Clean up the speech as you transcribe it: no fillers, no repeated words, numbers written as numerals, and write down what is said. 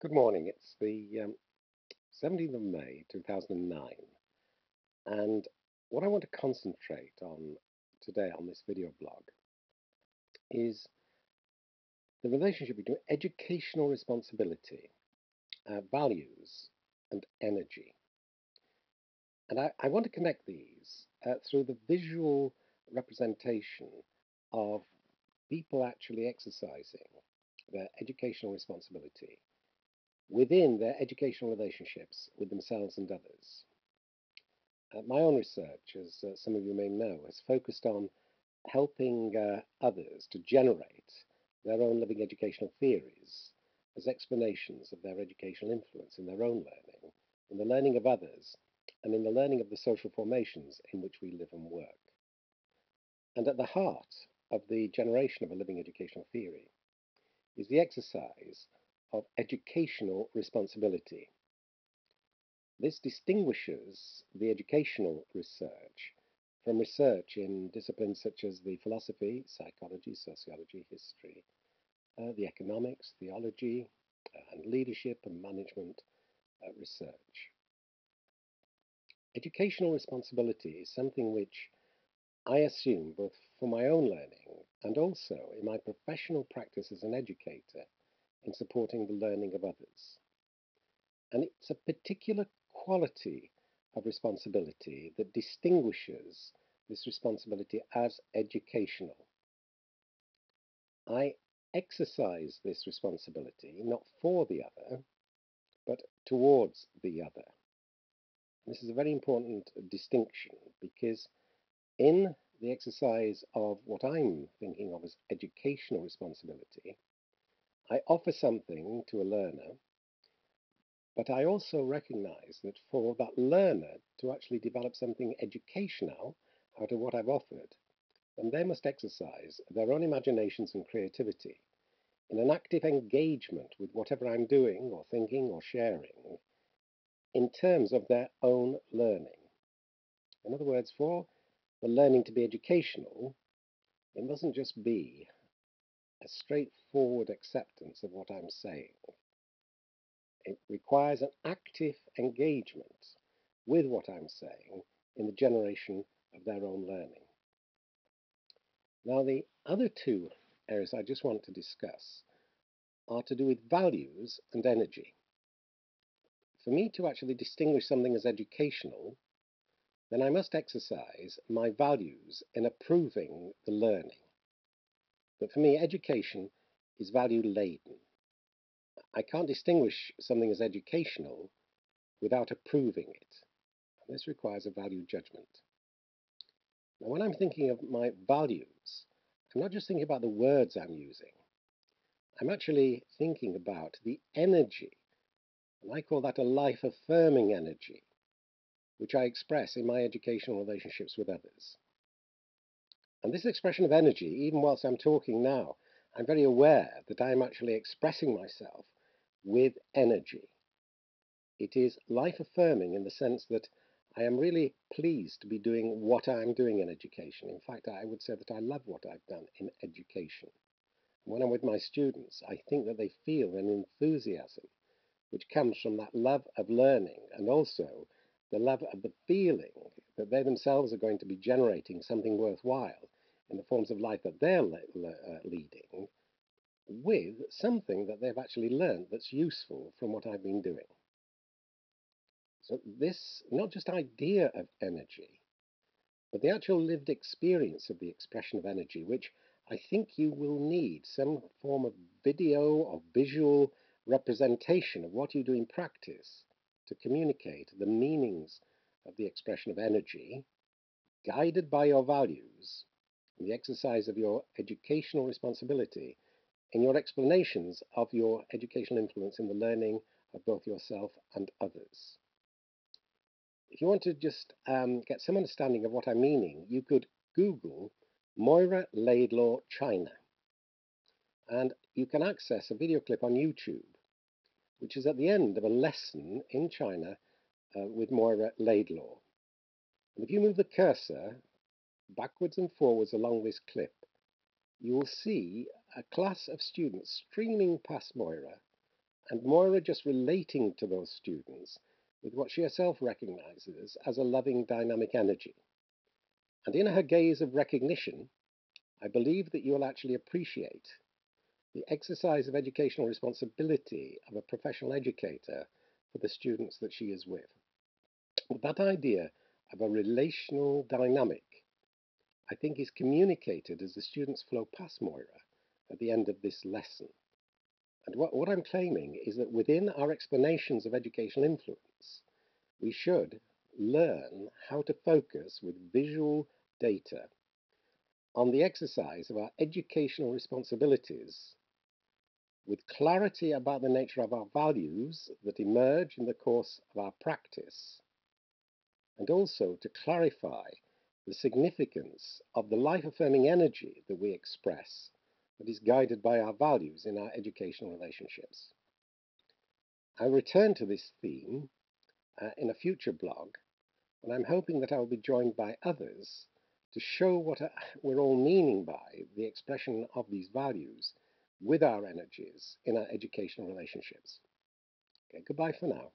Good morning. It's the 17th of May 2009, and what I want to concentrate on today on this video blog is the relationship between educational responsibility, values, and energy. And I want to connect these through the visual representation of people actually exercising their educational responsibility within their educational relationships with themselves and others. My own research, as some of you may know, has focused on helping others to generate their own living educational theories as explanations of their educational influence in their own learning, in the learning of others, and in the learning of the social formations in which we live and work. And at the heart of the generation of a living educational theory is the exercise of educational responsibility. This distinguishes the educational research from research in disciplines such as the philosophy, psychology, sociology, history, the economics, theology, and leadership and management research. Educational responsibility is something which I assume both for my own learning and also in my professional practice as an educator in supporting the learning of others. And it's a particular quality of responsibility that distinguishes this responsibility as educational. I exercise this responsibility not for the other, but towards the other. This is a very important distinction because in the exercise of what I'm thinking of as educational responsibility, I offer something to a learner, but I also recognize that for that learner to actually develop something educational out of what I've offered, then they must exercise their own imaginations and creativity in an active engagement with whatever I'm doing or thinking or sharing in terms of their own learning. In other words, for the learning to be educational, it mustn't just be a straightforward acceptance of what I'm saying. It requires an active engagement with what I'm saying in the generation of their own learning. Now, the other two areas I just want to discuss are to do with values and energy. For me to actually distinguish something as educational, then I must exercise my values in approving the learning. But for me, education is value laden. I can't distinguish something as educational without approving it. And this requires a value judgment. Now, when I'm thinking of my values, I'm not just thinking about the words I'm using. I'm actually thinking about the energy, and I call that a life-affirming energy, which I express in my educational relationships with others. And this expression of energy, even whilst I'm talking now, I'm very aware that I'm actually expressing myself with energy. It is life-affirming in the sense that I am really pleased to be doing what I'm doing in education. In fact, I would say that I love what I've done in education. When I'm with my students, I think that they feel an enthusiasm which comes from that love of learning and also the love of the feeling that they themselves are going to be generating something worthwhile in the forms of life that they're leading with something that they've actually learned that's useful from what I've been doing. So this, not just idea of energy, but the actual lived experience of the expression of energy, which I think you will need some form of video or visual representation of what you do in practice to communicate the meanings of the expression of energy, guided by your values, and the exercise of your educational responsibility in your explanations of your educational influence in the learning of both yourself and others. If you want to just get some understanding of what I'm meaning, you could Google Moira Laidlaw China, and you can access a video clip on YouTube, which is at the end of a lesson in China with Moira Laidlaw. And if you move the cursor backwards and forwards along this clip, you will see a class of students streaming past Moira and Moira just relating to those students with what she herself recognizes as a loving dynamic energy. And in her gaze of recognition, I believe that you will actually appreciate the exercise of educational responsibility of a professional educator for the students that she is with. That idea of a relational dynamic, I think, is communicated as the students flow past Moira at the end of this lesson. And what I'm claiming is that within our explanations of educational influence, we should learn how to focus with visual data on the exercise of our educational responsibilities with clarity about the nature of our values that emerge in the course of our practice, and also to clarify the significance of the life-affirming energy that we express that is guided by our values in our educational relationships. I'll return to this theme in a future blog, and I'm hoping that I'll be joined by others to show what we're all meaning by the expression of these values with our energies in our educational relationships. Okay, goodbye for now.